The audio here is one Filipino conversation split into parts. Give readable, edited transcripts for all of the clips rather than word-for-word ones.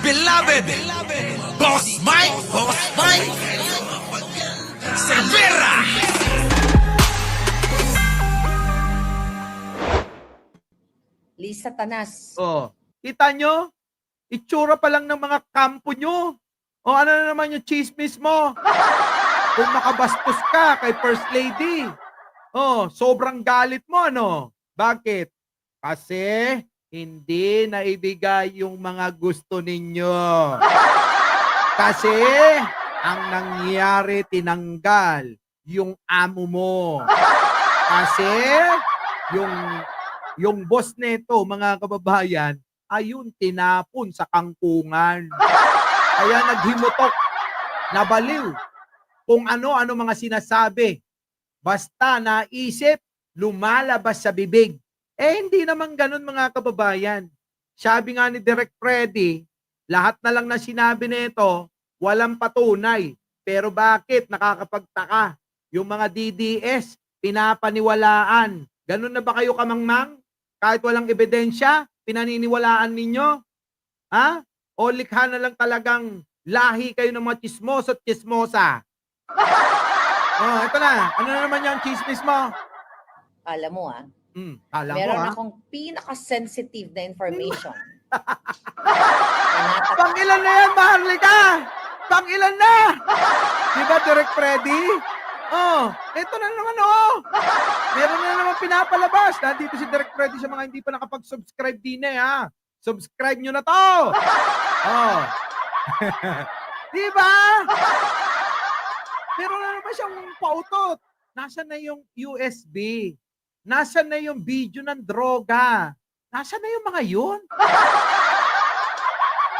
beloved Boss Mike Cervera. Lisa Tanas. Oh, kita nyo? Itsura pa lang ng mga kampo nyo. O ano na naman yung chismis mo? Kung makabastos ka kay First Lady. Oh, sobrang galit mo, ano? Bakit? Kasi hindi naibigay yung mga gusto ninyo. Kasi ang nangyari, tinanggal yung amo mo. Kasi yung boss nito, mga kababayan, ayun, tinapon sa kangkungan. Kaya naghimutok, nabaliw, kung ano-ano mga sinasabi. Basta naisip, lumalabas sa bibig. Hindi naman ganun, mga kababayan. Sabi nga ni Direk Freddy, lahat na lang na sinabi nito, walang patunay. Pero bakit nakakapagtaka? Yung mga DDS, pinapaniwalaan. Ganun na ba kayo kamangmang? Kahit walang ebidensya, pinaniniwalaan ninyo? Ha? O likha na lang talagang lahi kayo ng mga chismoso at chismosa? Oh, ito na. Ano na naman yung chismis mo? Alam mo Kala mo meron akong pinaka-sensitive na information. Pang-ilan na yan, Maharlika? Pang-ilan na? Di ba, Direk Freddy? Oh, ito na naman, oh. Meron na naman pinapalabas. Nandito si Direk Freddy sa mga hindi pa nakapag-subscribe din ha. Subscribe nyo na to. Oh. Di ba? Meron na naman siyang pautot. Nasaan na yung USB? Nasaan na yung video ng droga? Nasaan na yung mga yun?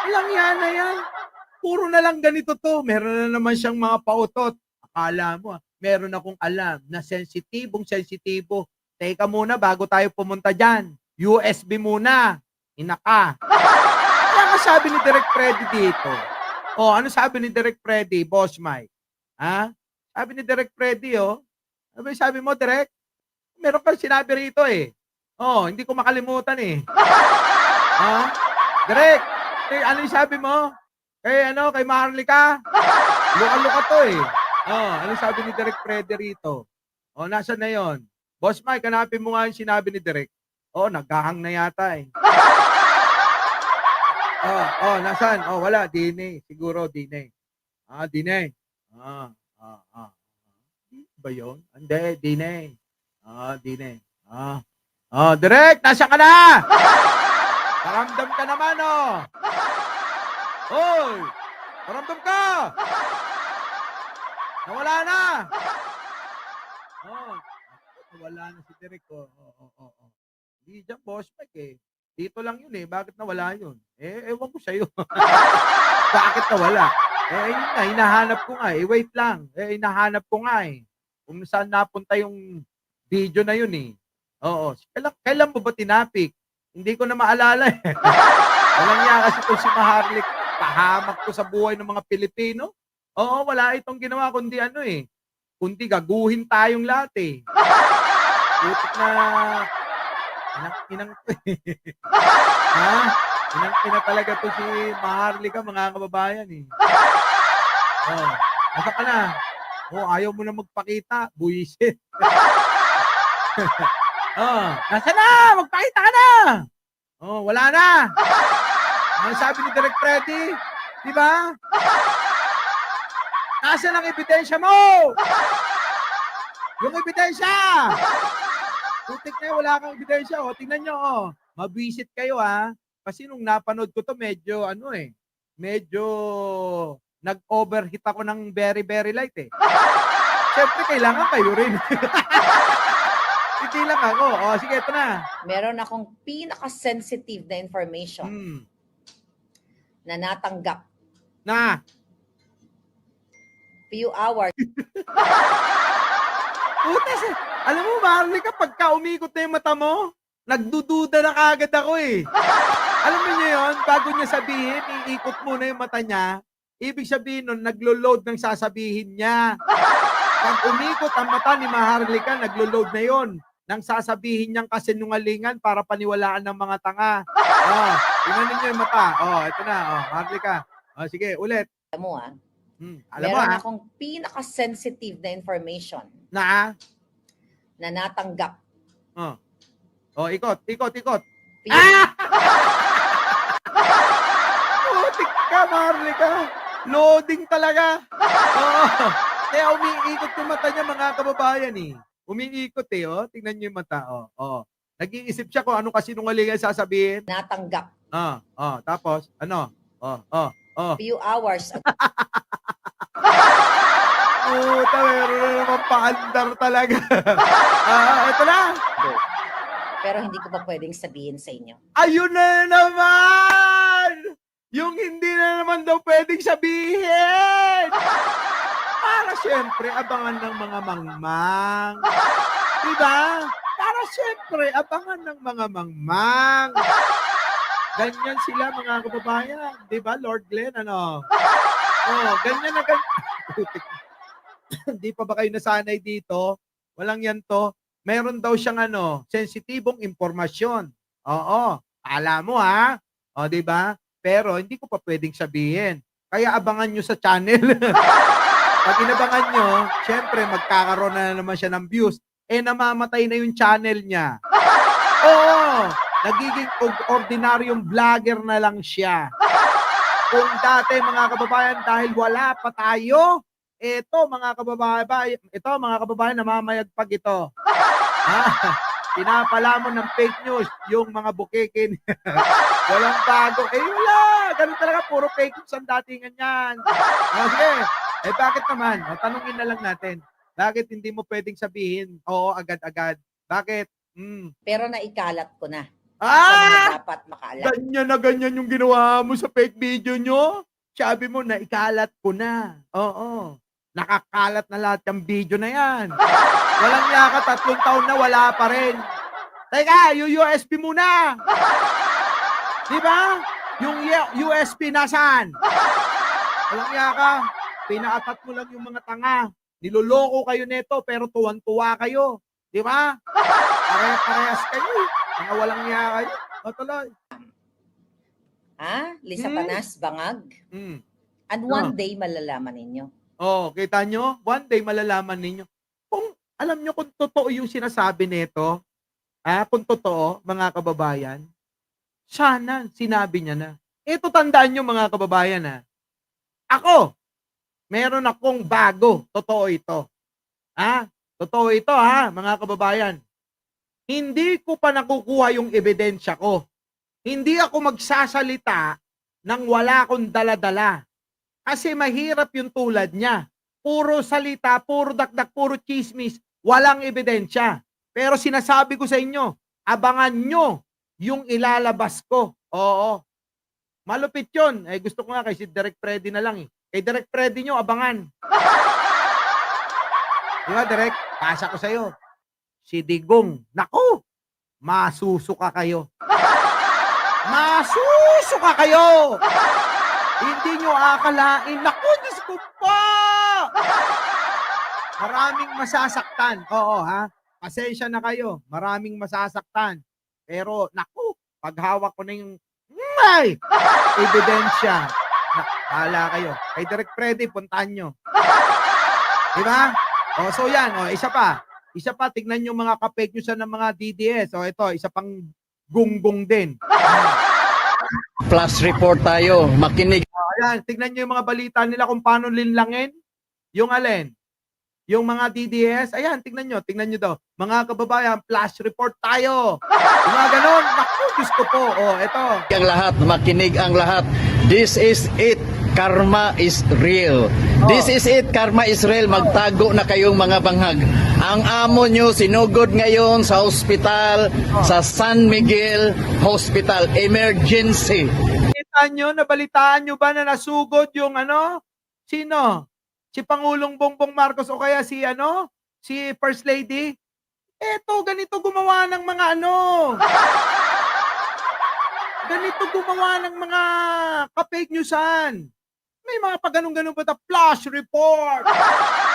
Ilang yan na yan. Puro na lang ganito to. Meron na naman siyang mga pautot. Akala mo, meron akong alam na sensitibo. Teka muna bago tayo pumunta dyan. USB muna. Inaka. Kaya nga sabi ni Direk Freddy dito. Oh, ano sabi ni Direk Freddy, Boss Mike? Ha? Sabi ni Direk Freddy, oh. Sabi mo, Direk? Meron kang sinabi rito eh. Oh, hindi ko makalimutan eh. Ha? Direk, ano yung sabi mo? Kay Maharlika? Luka-luka to eh. Oh, ano sabi ni Direk Freddy rito? Oh, nasaan na yon? Boss Mike, hanapin mo nga yung sinabi ni Direk. Oh, naghahang na yata eh. Nasaan? Oh, wala. Dine. Siguro, Dine. Dine. Ba yun? Hindi, Dine. Dine. Direk, nasa ka na? Paramdam ka naman, oh. Hoy! Paramdam ka! Nawala na! Nawala na si Direk, oh. Hindi dyan, Boss Mike, eh. Dito lang yun, eh. Bakit nawala yun? Ewan ko sa'yo. Bakit nawala? Yun na, hinahanap ko nga, eh. Wait lang. Hinahanap ko nga, eh. Kung saan napunta yung video na yun, eh. Oo. Kailan mo ba tinapik? Hindi ko na maalala, eh. Walang niya kasi kung si Maharlik, pahamak ko sa buhay ng mga Pilipino. Oo, wala itong ginawa, kundi kundi gaguhin tayong lahat, eh. Putik na, inang inang talaga to si Maharlika, mga kababayan, eh. Nasa ka na? Ayaw mo na magpakita, buwisit. Nasa na? Magpakita ka na! Wala na! Ano sabi ni Direk Freddy? Di ba? Nasaan ang ebidensya mo? Yung ebidensya! Putik na wala kang ebidensya. Tingnan nyo, mabwisit kayo, ha? Kasi nung napanood ko to, medyo, medyo nag-overheat ako ng very, very light, eh. Siyempre, kailangan kayo rin. Hindi lang ako. Sige, ito na. Meron akong pinaka-sensitive na information na natanggap. Na? Few hours. Putas, alam mo, Maharlika, pagka umikot na yung mata mo, nagdududa na kagad ako, eh. Alam mo niyo yun, bago niya sabihin, iikot muna yung mata niya, ibig sabihin nun, naglo-load ng sasabihin niya. Pag umikot ang mata ni Maharlika, naglo-load na yon ng sasabihin niyang kasinungalingan para paniwalaan ng mga tanga. Oh, tingnan ninyo yung mata. Oh, ito na. Oh, Marlica. Oh, sige, ulit. Alam mo Alam mo meron akong pinaka-sensitive na information na na natanggap. Oh, ikot. Pin- Putik ka, Marlica. Loading talaga. Oo. Kaya umiikot yung mata niya, mga kababayan eh. Umiikot eh, oh. Tingnan niyo yung mata, oh. Oh. Nag-iisip siya kung ano kasinungalingan sasabihin. Natanggap. Tapos, ano? Few hours ago. Puta, meron na naman paandar talaga. Ito na. Pero hindi ko pa pwedeng sabihin sa inyo. Ayun na naman! Yung hindi na naman daw pwedeng sabihin! Para syempre, abangan ng mga mangmang. Diba? Para syempre, abangan ng mga mangmang. Ganyan sila, mga kababayan. Diba, Lord Glenn, ano? Oh, ganyan na ganyan. Hindi pa ba kayo nasanay dito? Walang yan to. Meron daw siyang sensitibong impormasyon. Oo. Alam mo ha? O, di ba? Pero hindi ko pa pwedeng sabihin. Kaya abangan nyo sa channel. Pag inabangan nyo, syempre magkakaroon na naman siya ng views. Namamatay na yung channel niya. Oo. Nagiging ordinaryong vlogger na lang siya. Kung dati, mga kababayan, dahil wala pa tayo, mga kababayan, namamayagpag ito. Pinapalamon ng fake news, yung mga bukikin. Walang bago. Wala. Ganun talaga, puro fake news ang datingan yan. Sige. Bakit naman? Tanungin na lang natin. Bakit hindi mo pwedeng sabihin, oo, agad-agad? Bakit? Pero naikalat ko na. Sa mga dapat makaalam. Ganyan yung ginawa mo sa fake video nyo? Sabi mo, naikalat ko na. Oo. Nakakalat na lahat yung video na yan. Walang yaka, 3 taon na wala pa rin. Teka, yung USB muna. Diba? Yung USB nasaan? Walang yaka. Pinaatat mo lang yung mga tanga. Niloloko kayo neto pero tuwan-tuwa kayo. Diba? Pare-parehas kayo. Mga walang yaka yun. Tuloy. Lisa Tanas, bangag. And one day malalaman ninyo. Kita nyo? One day malalaman ninyo. Kung alam nyo kung totoo yung sinasabi nito, kung totoo, mga kababayan, sana sinabi niya na. Ito tandaan nyo, mga kababayan, ako, meron akong bago. Totoo ito. Totoo ito, mga kababayan. Hindi ko pa nakukuha yung ebidensya ko. Hindi ako magsasalita nang wala akong dala-dala. Kasi mahirap yung tulad niya. Puro salita, puro dakdak, puro chismis, walang ebidensya. Pero sinasabi ko sa inyo, abangan nyo yung ilalabas ko. Oo. Malupit yun. Gusto ko nga kay si Direk Freddy na lang. Kay Direk Freddy nyo, abangan. Diba, Direk? Pasa ko sa'yo. Si Digong. Naku! Masusuka kayo. Masusuka kayo! Hindi nyo akalain. Naku, Diyos ko pa! Maraming masasaktan. Oo, Pasensya na kayo. Maraming masasaktan. Pero, naku, paghawak ko na yung ebidensya. Bahala kayo. Kay Direk Freddy, puntahan nyo. Diba? So yan. Isa pa. Isa pa, tignan nyo mga kapeg nyo sa ng mga DDS. Ito, isa pang gunggong din. Flash report tayo, makinig. Ayan, tignan nyo yung mga balita nila kung paano linlangin. Yung alin? Yung mga DDS. Ayan, tignan nyo daw. Mga kababayan, flash report tayo. Yung mga ganon. Naku, Diyos ko po. Ito. Ang lahat, makinig ang lahat. This is it. Karma is real. This is it. Karma is real. Magtago na kayong mga banghag. Ang amo nyo sinugod ngayon sa hospital, sa San Miguel Hospital. Emergency. Nabalitaan nyo ba na nasugod yung Sino? Si Pangulong Bongbong Marcos o kaya si First Lady? Eto, ganito gumawa ng mga ganito gumawa ng mga ka-fake newsan. May mga pag-ganun-ganun pa flash report.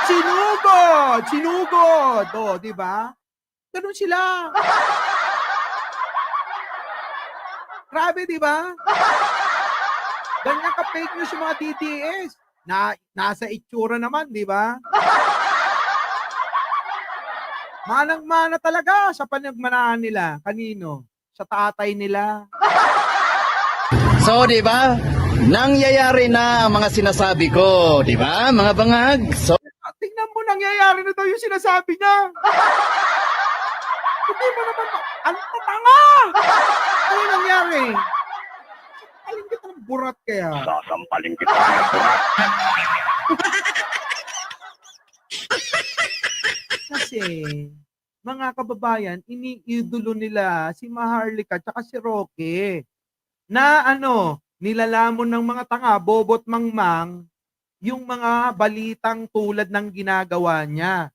Sinugod. Di ba? Ganun sila. Grabe, di ba? Ganyan ka fake news yung mga DDS. Nasa itsura naman, di ba? Manang-mana talaga sa panagmanaan nila. Kanino? Sa tatay nila. So, di ba? Nangyayari na ang mga sinasabi ko, di ba, mga bangag? So, Tingnan mo, nangyayari na daw yung sinasabi niya. Hindi mo naman, ano ka tanga? Ano nangyari? Sasampalin kita ng burat kaya. Sasampalin kita ng burat. Kasi, mga kababayan, iniidolo nila si Maharlika at si Roque na nilalamon ng mga tanga, bobot mangmang, yung mga balitang tulad ng ginagawa niya.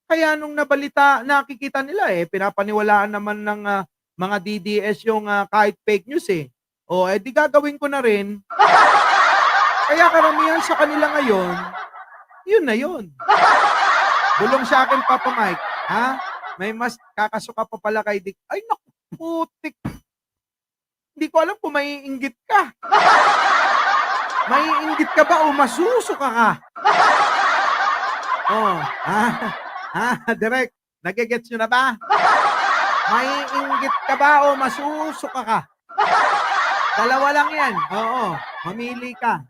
Kaya nung nakikita nila pinapaniwalaan naman ng mga DDS yung kahit fake news O, di gagawin ko na rin. Kaya karamihan sa kanila ngayon, yun na yun. Bulong sa akin, Papa Mike. Ha? May mas kakasuka pa pala kay Dick. Ay, naku, putik. Hindi ko alam kung maiinggit ka. Maiinggit ka ba o masusuka ka? Direk, nagigets nyo na ba? Maiinggit ka ba o masusuka ka? Dalawa lang yan. Oo, mamili ka.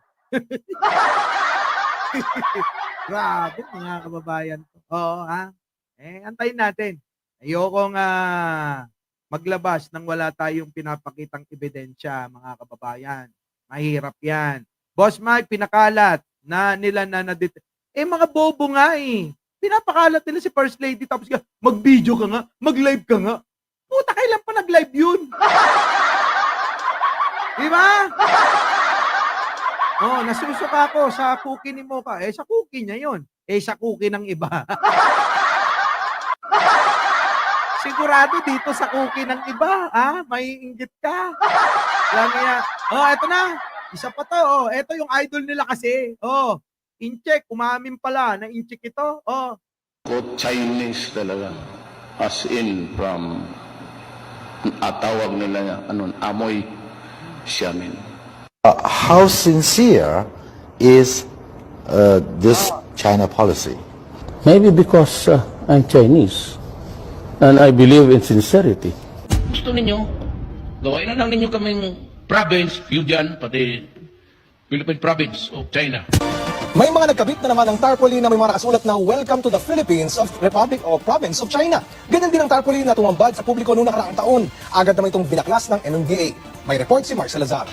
Grabe, mga kababayan. Oo, antayin natin. Ayokong maglabas nang wala tayong pinapakitang ebidensya, mga kababayan. Mahirap yan. Boss Mike, pinakalat na nila mga bobo nga Pinapakalat nila si First Lady tapos mag-video ka nga, mag-live ka nga. Puta, kailan pa nag-live yun? Di ba? Nasusuka ako sa cookie ni Mocha. Sa cookie niya yun. Sa cookie ng iba. Sigurado dito sa cookie ng iba, maiinggit ka. Lang yan. Eto na. Isa pa to. Eto yung idol nila kasi. Incheck, umamin pala na incheck ito. Chinese talaga. As in from, tawag nila niya, amoy siyamin. How sincere is this China policy? Maybe because I'm Chinese and I believe in sincerity. Gusto ninyo, gawain na lang ninyo kaming province, yun dyan, pati Philippine Province of China. May mga nagkabit na naman ng tarpaulin na may mga nakasulat na Welcome to the Philippines of Republic o Province of China. Ganyan din ang tarpaulin na tumambad sa publiko noong nakaraang taon. Agad naman itong binaklas ng MMDA. May report si Mark Salazar.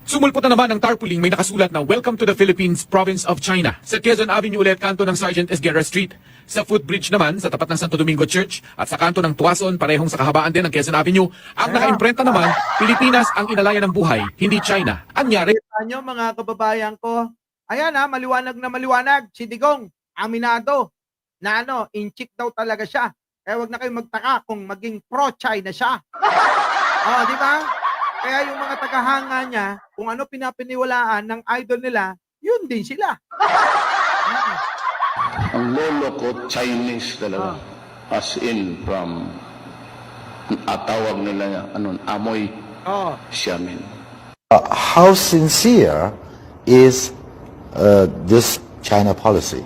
Sumulpot na naman ang tarpaulin may nakasulat na Welcome to the Philippines, Province of China. Sa Quezon Avenue ulit, kanto ng Sergeant Esguerra Street. Sa footbridge naman, sa tapat ng Santo Domingo Church. At sa kanto ng Tuason, parehong sa kahabaan din ng Quezon Avenue. Ang nakaimprenta naman, Pilipinas ang inalaya ng buhay, hindi China. Anyari? Kita nyo, mga kababayan ko. Ayan maliwanag na maliwanag. Si Digong, aminado na inchik daw talaga siya. Kaya wag na kayong magtaka kung maging pro-China siya. Di ba? Kaya yung mga tagahanga niya, kung ano pinapiniwalaan ng idol nila, yun din sila. Ang lolo ko, Chinese talaga. As in from, tawag nila niya, amoy siyamin. How sincere is this China policy?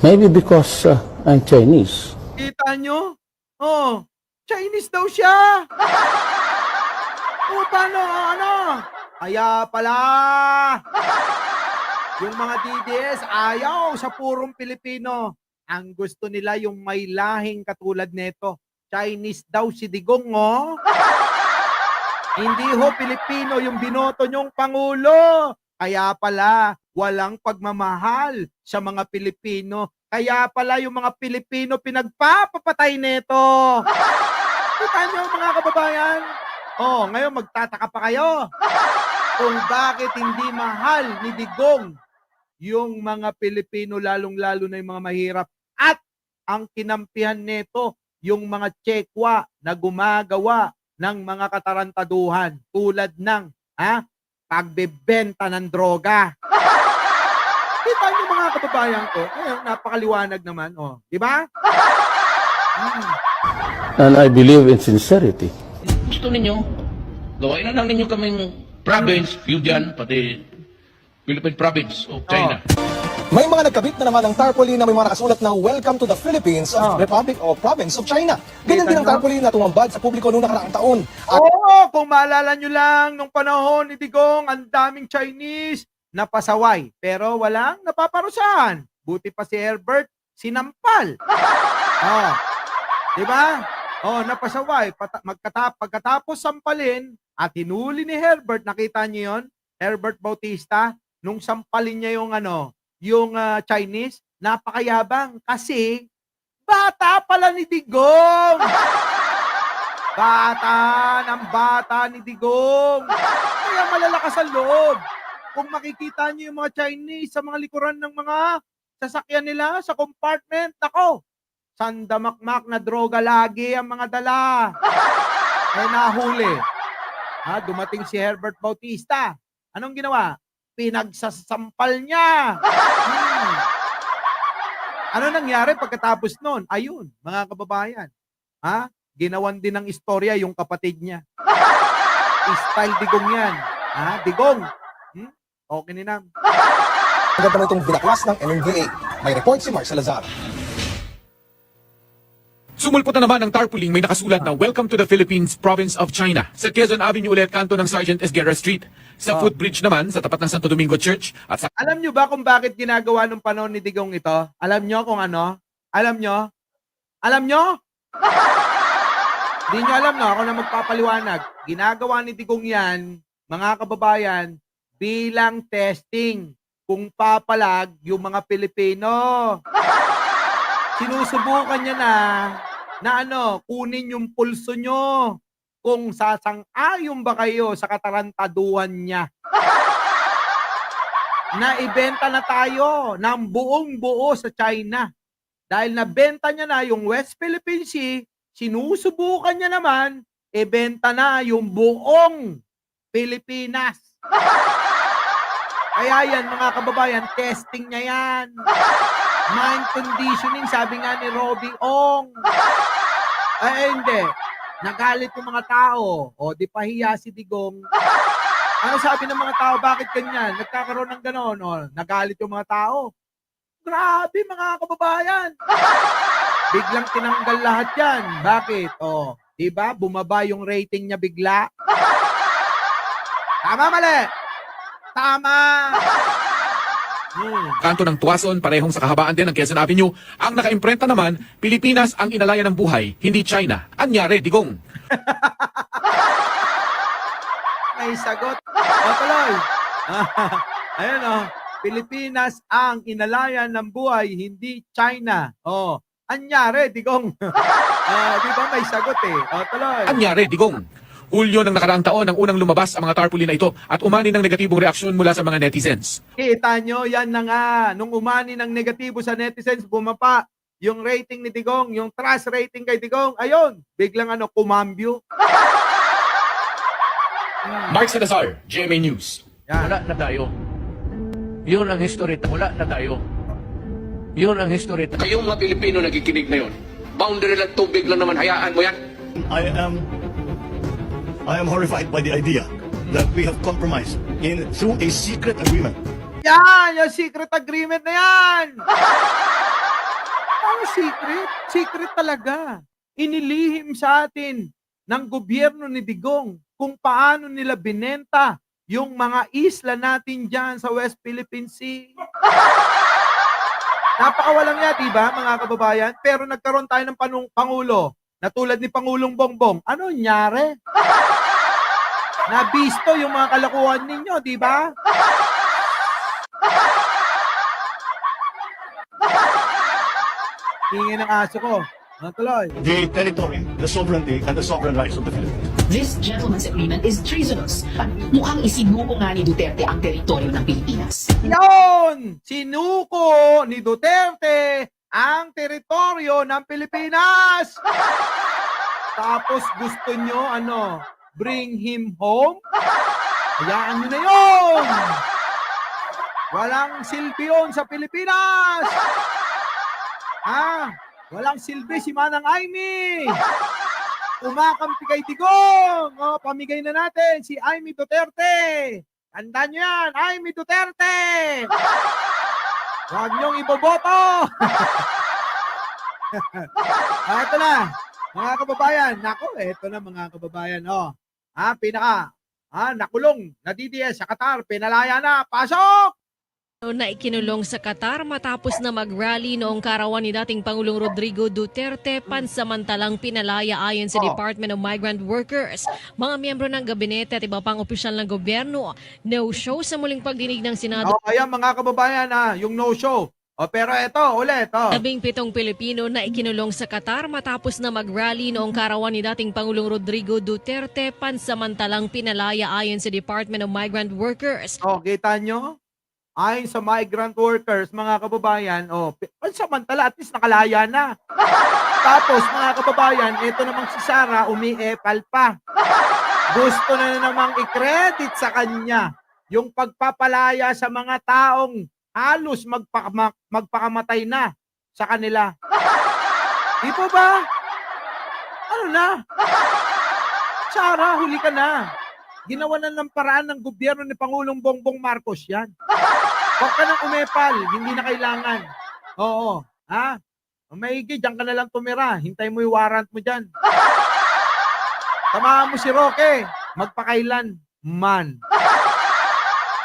Maybe because I'm Chinese. Kita nyo? Chinese daw siya. Paano? Kaya pala. Yung mga DDS ayaw sa purong Pilipino. Ang gusto nila yung may lahing katulad neto. Chinese daw si Digong, Hindi Pilipino yung binoto nyong Pangulo. Kaya pala, walang pagmamahal sa mga Pilipino. Kaya pala yung mga Pilipino pinagpapapatay neto. Kita nyo, mga kababayan? Ngayon magtataka pa kayo kung bakit hindi mahal ni Digong yung mga Pilipino, lalong-lalo na yung mga mahirap. At ang kinampihan nito, yung mga tsekwa na gumagawa ng mga katarantaduhan tulad ng pagbebenta ng droga. Kita niyo, mga kababayan ko, napakaliwanag naman, di ba? And I believe in sincerity. gusto ninyo, gawain na lang ninyo kaming province, Fujian, pati Philippine Province of China. May mga nagkabit na naman ng tarpaulin na may mga nakasulat na Welcome to the Philippines of Republic o Province of China. Ganyan din ang tarpaulin na tumambad sa publiko noong nakaraang taon. Oo, kung maalala nyo lang, nung panahon ni Digong, ang daming Chinese na pasaway. Pero walang napaparusahan. Buti pa si Herbert, sinampal. Oh, di ba? Oh, napasaway. Pagkatapos sampalin at hinuli ni Herbert, nakita niyo yon, Herbert Bautista, nung sampalin niya yung yung Chinese, napakayabang kasi bata pala ni Digong. Bata ni Digong. Kaya malalakas ang loob. Kung makikita niyo yung mga Chinese sa mga likuran ng mga sasakyan nila sa compartment, nako, sandamakmak na droga lagi ang mga dala. Eh nahuli. Dumating si Herbert Bautista. Anong ginawa? Pinagsasampal niya. Ano nangyari pagkatapos nun? Ayun, mga kababayan. Ginawan din ng istorya yung kapatid niya. Style Digong yan. Digong. Okay ni Nam. Agad naman itong binaklas ng MMDA. May report si Mark Salazar. Sumulpot na naman ang tarpaulin may nakasulat na Welcome to the Philippines, Province of China. Sa Quezon Avenue ulit, kanto ng Sergeant Esguerra Street. Sa footbridge naman, sa tapat ng Santo Domingo Church. At sa... Alam nyo ba kung bakit ginagawa nung panahon ni Digong ito? Alam nyo kung ano? Alam nyo? Alam nyo? Hindi nyo alam, no? Ako na magpapaliwanag. Ginagawa ni Digong yan, mga kababayan, bilang testing kung papalag yung mga Pilipino. Sinusubukan niya na kunin yung pulso nyo kung sasang-ayon ba kayo sa katarantaduhan niya. Naibenta na tayo ng buong-buo sa China. Dahil nabenta niya na yung West Philippine Sea, sinusubukan niya naman, ibenta na yung buong Pilipinas. Kaya yan, mga kababayan, testing niya yan. Mind conditioning, sabi nga ni Robbie Ong. Hindi. Nagalit yung mga tao. O, di pahiya si Digong. Ano sabi ng mga tao? Bakit ganyan? Nagkakaroon ng ganon. O, nagalit yung mga tao. Grabe, mga kababayan. Biglang tinanggal lahat yan. Bakit? O, di ba? Bumaba yung rating niya bigla. Tama, mali. Tama. Kanto ng Tuason, parehong sa kahabaan din ng Quezon Avenue. Ang nakaimprenta naman, Pilipinas ang inalaya ng buhay, hindi China. Anyari, Digong. May sagot. O, tuloy. Ayan o. Pilipinas ang inalaya ng buhay, hindi China. O, anyari, Digong. Di ba may sagot eh. O, tuloy. Anyari, Digong. Hulyo ng nakaraang taon ang unang lumabas ang mga tarpaulin na ito at umani ng negatibong reaksyon mula sa mga netizens. Kita nyo, yan na nga. Nung umani ng negatibo sa netizens, bumaba yung rating ni Digong, yung trust rating kay Digong. Ayun, biglang kumambyo. Mark Salazar, GMA News. Yan. Wala na tayo. Yun ang history. Wala na tayo. Yun ang history. Kayong mga Pilipino nakikinig na yun. Boundary lang, tubig lang naman, hayaan mo yan. I am horrified by the idea that we have compromised through a secret agreement. Yan, yung secret agreement na yan. Ang secret? Secret talaga. Inilihim sa atin ng gobyerno ni Digong kung paano nila binenta yung mga isla natin dyan sa West Philippine Sea. Napakawalang yan, diba, mga kababayan? Pero nagkaroon tayo ng Pangulo na tulad ni Pangulong Bongbong. Ano nangyari? Nabisto yung mga kalakuhan ninyo, di ba? Tingin ng aso ko. Natuloy. The territory, the sovereignty, and the sovereign rights of the Philippines. This gentleman's agreement is treasonous. Mukhang isinuko nga ni Duterte ang teritoryo ng Pilipinas. Yun! Sinuko ni Duterte ang teritoryo ng Pilipinas! Tapos gusto nyo, bring him home? Hayaan nyo na yun! Walang silbi yun sa Pilipinas! Walang silbi si Manang Aimee! Kumakampi kay Digong. Pamigay na natin si Amy Duterte. Tandaan nyo yan, Amy Duterte. Huwag niyong iboboto. Ito na, mga kababayan. Nako, ito na mga kababayan. Nakulong, nadidies sa Qatar, pinalaya na, pasok! Na ikinulong sa Qatar matapos na mag-rally noong karawan ni dating Pangulong Rodrigo Duterte, pansamantalang pinalaya ayon sa Department of Migrant Workers. Mga miyembro ng gabinete at iba pang opisyal ng gobyerno no-show sa muling pagdinig ng Senado. Ayan mga kababayan, yung no-show. Pero ito, ulit. 17 Pilipino na ikinulong sa Qatar matapos na mag-rally noong karawan ni dating Pangulong Rodrigo Duterte, pansamantalang pinalaya ayon sa Department of Migrant Workers. Kita nyo? Ayon sa migrant workers, mga kababayan, pansamantala, at least nakalaya na. Tapos, mga kababayan, ito namang si Sara, umiepal pa. Gusto na namang i-credit sa kanya yung pagpapalaya sa mga taong halos magpakamatay na sa kanila. Di po ba? Ano na? Sara, huli ka na. Ginawa na ng paraan ng gobyerno ni Pangulong Bongbong Marcos yan. Huwag ka nang umepal, hindi na kailangan. Oo, maigi, dyan ka na lang tumira. Hintay mo yung warrant mo dyan. Samahan mo si Roque, magpakailan man.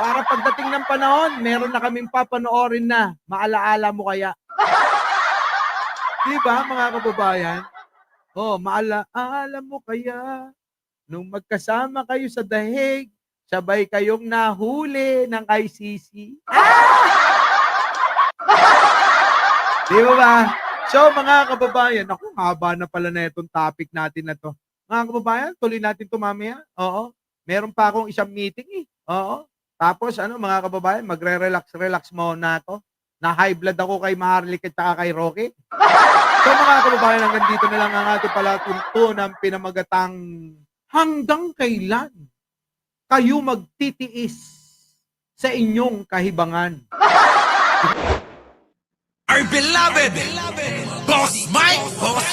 Para pagdating ng panahon, meron na kaming papanoorin na. Maalaala mo kaya. Diba, mga kababayan? Maalaala mo kaya nung magkasama kayo sa dahig, sabay kayong nahuli ng ICC. Di ba? So mga kababayan, haba na pala na itong topic natin na to. Mga kababayan, tuloy natin ito mamaya. Meron pa akong isang meeting . Tapos mga kababayan, magre-relax muna to. Na high blood ako kay Maharlika at kay Roque. So mga kababayan, hanggang dito na lang ang ating palatuntunan pinamagatang hanggang kailan kayo magtitiis sa inyong kahibangan. Our beloved Boss Mike, Boss